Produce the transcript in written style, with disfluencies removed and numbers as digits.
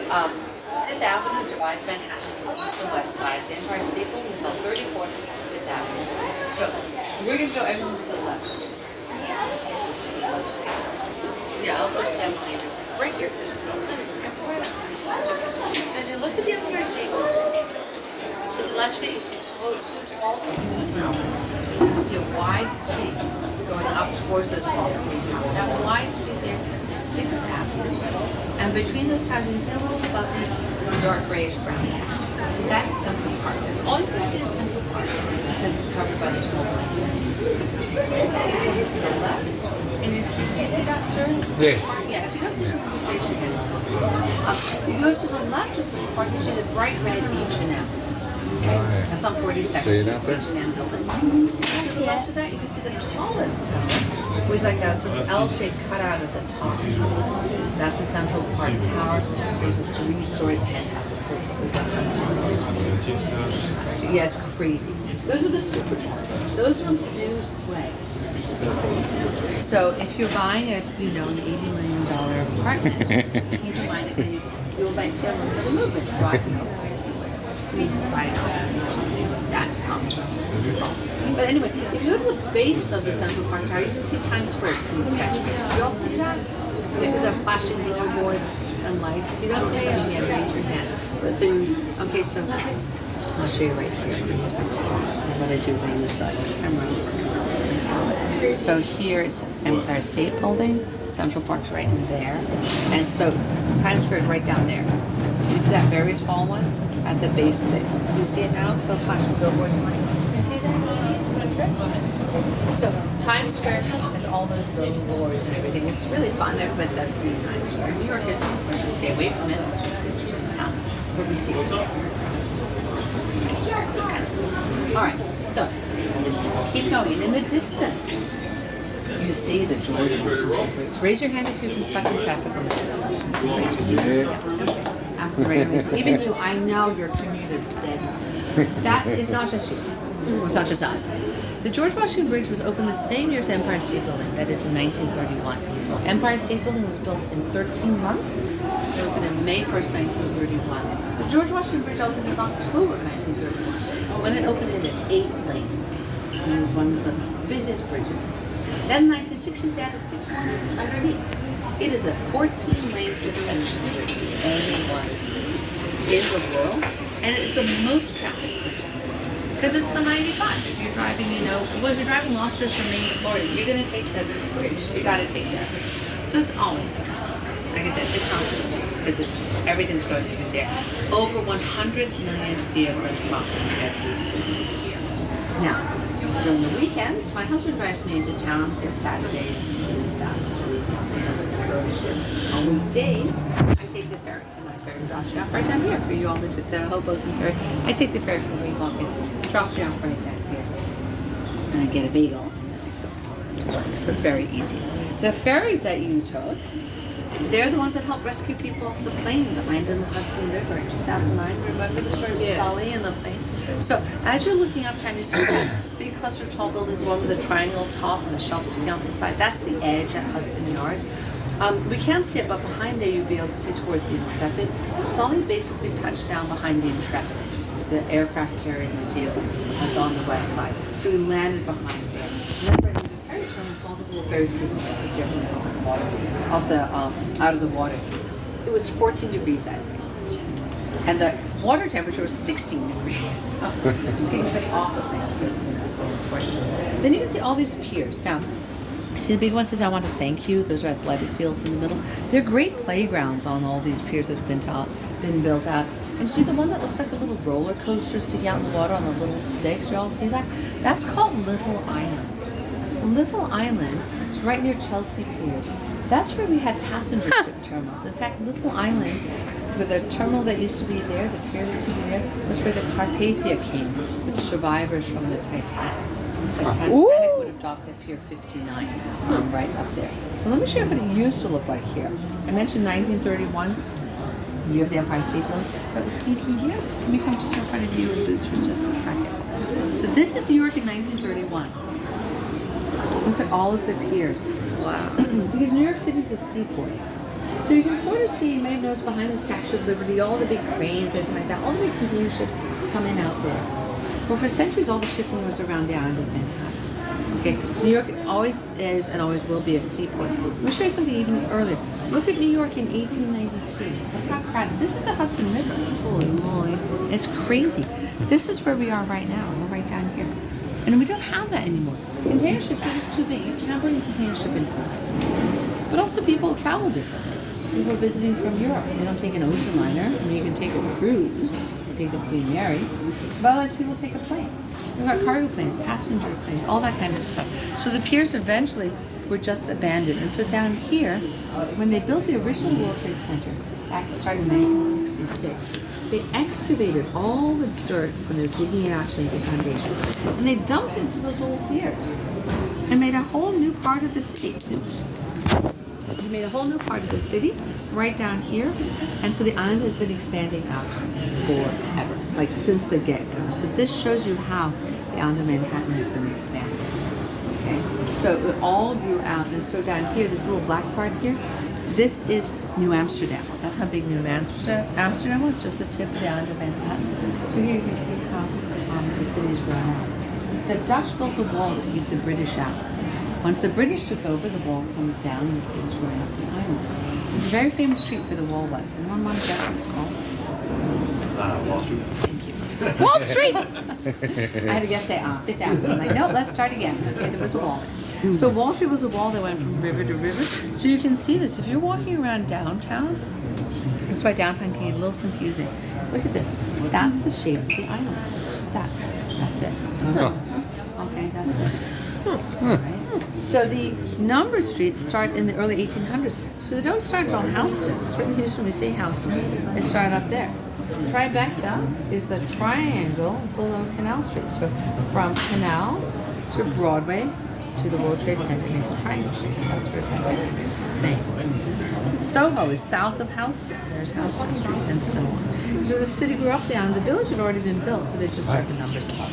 Fifth Avenue divides Manhattan to the east and west sides. The Empire State Building is on 34th and Fifth Avenue. So we're going to go everyone to the left. Okay, so to the left. So yeah, I'll just stand behind you. Right here. There's so as you look at the Empire State Building, to the left of it you see two tall skinny towers. You see a wide street going up towards those tall skinny towers. That wide street there is 6th Avenue. And between those towers you can see a little fuzzy dark grayish brown patch. That is Central Park. That's all you can see of Central Park because it's covered by the toll lanes. You go to the left and you see, do you see that, sir? Yeah. Yeah, if you don't see something, just raise your hand. You go to the left of Central Park, you see the bright red H&M. Okay? That's on 42nd See it out there? H&M building. To the left of that, you can see the tallest tower with like a sort of L-shaped cutout at the top. That's the Central Park Tower. There's a 3-story penthouse. Yeah, it's crazy. Those are the super towers. Those ones do sway. So if you're buying a, an $80 million apartment, you can buy it and you will buy it for the movement. So I don't know. But anyway, if you go to the base of the Central Park Tower, you can see Times Square between the skyscrapers. Do you all see that? You see the flashing billboards and lights? If you don't see something yet, raise your hand. But so I'll show you right here. I'm going to use my tablet. And what I do is I use the camera and tablet. So here is Empire State Building. Central Park's right in there. And so Times Square is right down there. So you see that very tall one at the base of it. Do you see it now? The flashing billboards and lights. Do you see that? So Times Square has all those billboards and everything. It's really fun. Everybody's got to see Times Square. New York is, of course, we stay away from it. It's visitors in town. But we see it here. It's kind of cool. All right. So keep going. And in the distance, you see the George Washington Bridge. Raise your hand if you've been stuck in traffic on the bridge. Yeah. Okay. Absolutely. Even you, I know your commute is dead. That is not just you. Well, it's not just us. The George Washington Bridge was opened the same year as the Empire State Building, that is in 1931. Empire State Building was built in 13 months. It opened in May 1st, 1931. The George Washington Bridge opened in October of 1931. When it opened, it has 8 lanes. It was one of the busiest bridges. Then in the 1960s, they added 6 more lanes underneath. It is a 14-lane suspension bridge, the only one in the world, and it is the most trafficked bridge because it's the 95. If you're driving, if you're driving lobsters from Maine to Florida, you're going to take the bridge. You got to take that. So it's always a mess. Like I said, it's not just you because everything's going through there. Over 100 million vehicles crossing every single year. Now, during the weekends, my husband drives me into town. It's Saturday. It's really fast. It's really easy. So we're going to go to ship. On weekdays, I take the ferry. And my ferry drops you off right down here. For you all that took the Hoboken ferry, I take the ferry from Weehawken, drops you off right down here. And I get a bagel. So it's very easy. The ferries that you took, they're the ones that help rescue people off the plane that landed in the Hudson River in 2009. Remember the story of Sully and the plane? So as you're looking up town, you see that big cluster of tall buildings, one with a triangle top and a shelf sticking out the side. That's the edge at Hudson Yards. We can't see it, but behind there you'll be able to see towards the Intrepid. Sully basically touched down behind the Intrepid, which is the aircraft carrier museum that's on the west side. So we landed behind there. Remember, the ferry terminal, all the little ferries came different off the water, out of the water. It was 14 degrees that day. And the water temperature was 16 degrees. So just getting everybody off the plane was so important. Then you can see all these piers. Now, see the big one says, I want to thank you. Those are athletic fields in the middle. They're great playgrounds on all these piers that have been built out. And see the one that looks like a little roller coaster sticking out in the water on the little sticks? You all see that? That's called Little Island. Little Island is right near Chelsea Piers. That's where we had passenger ship terminals. In fact, Little Island, for the terminal that used to be there, the pier that used to be there, was where the Carpathia came with survivors from the Titanic. The Titanic would have docked at Pier 59, right up there. So let me show you what it used to look like here. I mentioned 1931, year of the Empire State Building. So excuse me here. Let me come just in front of you in boots for just a second. So this is New York in 1931. Look at all of the piers. Wow. Because New York City is a seaport. So you can sort of see, you may have noticed behind the Statue of Liberty, all the big cranes, everything like that, all the big container ships coming out there. Well, for centuries, all the shipping was around the island of Manhattan. Okay, New York always is and always will be a seaport. Let me show you something even earlier. Look at New York in 1892. Look how crowded. This is the Hudson River. Holy moly. It's crazy. This is where we are right now. We're right down here. And we don't have that anymore. Container ships are just too big. You can't bring a container ship into the Hudson River. But also people travel differently. People visiting from Europe, they don't take an ocean liner. I mean, you can take a cruise, take the Queen Mary, but otherwise people take a plane. We've got cargo planes, passenger planes, all that kind of stuff. So the piers eventually were just abandoned. And so down here, when they built the original World Trade Center, back starting in 1966, they excavated all the dirt when they were digging it out to make a foundation. And they dumped it into those old piers and made a whole new part of the city. They made a whole new part of the city right down here, and so the island has been expanding out forever, like since the get-go. So this shows you how the island of Manhattan has been expanding. Okay, so it all grew out, and so down here, this little black part here, this is New Amsterdam. That's how big New Amsterdam was, just the tip of the island of Manhattan. So here you can see how the city's grown out. The Dutch built a wall to keep the British out. Once the British took over, the wall comes down and the city's growing up the island. There's a very famous street where the wall was. Anyone want to guess what it's called? Wall Street. Thank you. Wall Street! I had to guess that. Fit that. I'm like, no, let's start again. Okay, there was a wall there. So Wall Street was a wall that went from river to river. So you can see this. If you're walking around downtown, that's why downtown can get a little confusing. Look at this. That's the shape of the island. It's just that. That's it. Okay, that's it. Right. So the numbered streets start in the early 1800s. So they don't start until Houston. That's what in Houston we say Houston. They start up there. Tribeca is the triangle below Canal Street. So from Canal to Broadway to the World Trade Center makes a triangle shape. That's where Tribeca gets its name. Soho is south of Houston. There's Houston Street and so on. So the city grew up there, and the village had already been built, so they just started the numbers above.